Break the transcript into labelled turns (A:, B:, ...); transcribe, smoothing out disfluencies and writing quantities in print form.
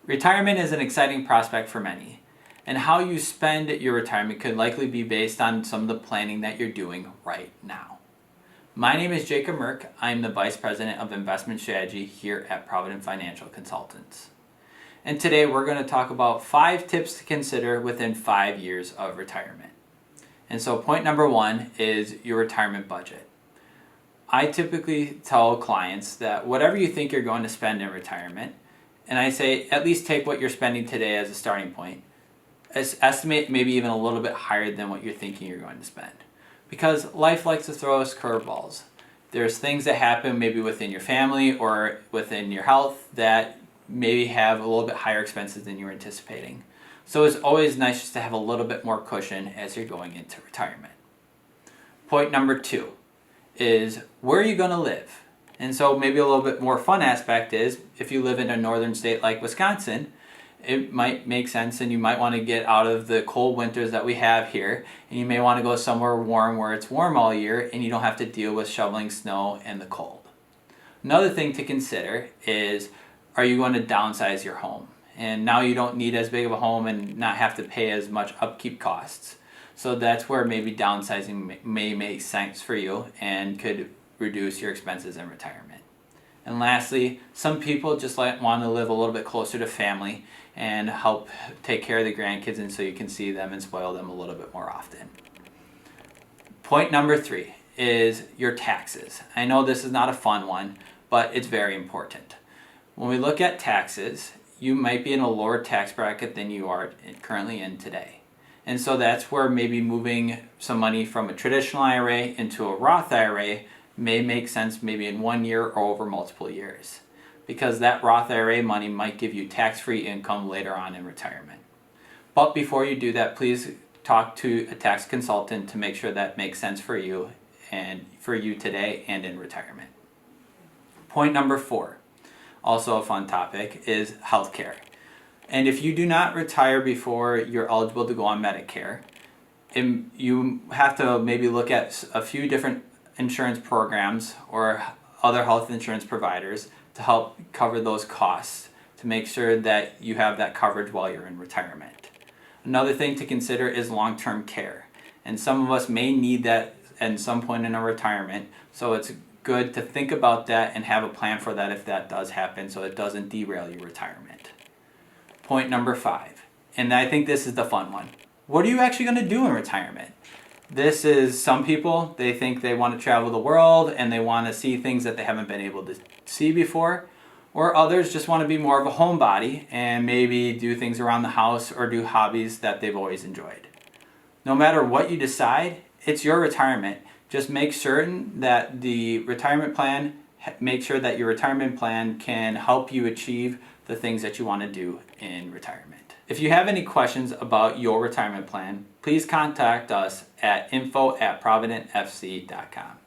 A: Retirement is an exciting prospect for many, and how you spend your retirement could likely be based on some of the planning that you're doing right now. My name is Jacob Merck. I'm the Vice President of Investment Strategy here at Provident Financial Consultants. And today we're going to talk about 5 tips to consider within 5 years of retirement. And so point number 1 is your retirement budget. I typically tell clients that whatever you think you're going to spend in retirement, and I say at least take what you're spending today as a starting point, estimate maybe even a little bit higher than what you're thinking you're going to spend. Because life likes to throw us curveballs. There's things that happen maybe within your family or within your health that maybe have a little bit higher expenses than you were anticipating. So it's always nice just to have a little bit more cushion as you're going into retirement. Point number 2 is where are you going to live? And so maybe a little bit more fun aspect is if you live in a northern state like Wisconsin, it might make sense and you might want to get out of the cold winters that we have here, and you may want to go somewhere warm where it's warm all year and you don't have to deal with shoveling snow and the cold. Another thing to consider is, are you going to downsize your home? And now you don't need as big of a home and not have to pay as much upkeep costs. So that's where maybe downsizing may make sense for you and could reduce your expenses in retirement. And lastly, some people just want to live a little bit closer to family and help take care of the grandkids, and so you can see them and spoil them a little bit more often. Point number 3 is your taxes. I know this is not a fun one, but it's very important. When we look at taxes, you might be in a lower tax bracket than you are currently in today. And so that's where maybe moving some money from a traditional IRA into a Roth IRA may make sense maybe in 1 year or over multiple years, because that Roth IRA money might give you tax-free income later on in retirement. But before you do that, please talk to a tax consultant to make sure that makes sense for you and for you today and in retirement. Point number 4, also a fun topic, is healthcare. And if you do not retire before you're eligible to go on Medicare, you have to maybe look at a few different insurance programs or other health insurance providers to help cover those costs to make sure that you have that coverage while you're in retirement. Another thing to consider is long-term care. And some of us may need that at some point in our retirement, so it's good to think about that and have a plan for that if that does happen so it doesn't derail your retirement. Point number 5, and I think this is the fun one. What are you actually going to do in retirement? This is, some people, they think they want to travel the world and they want to see things that they haven't been able to see before, or others just want to be more of a homebody and maybe do things around the house or do hobbies that they've always enjoyed. No matter what you decide, it's your retirement. Just make certain that the retirement plan, make sure that your retirement plan can help you achieve the things that you want to do in retirement. If you have any questions about your retirement plan, please contact us at info@providentfc.com.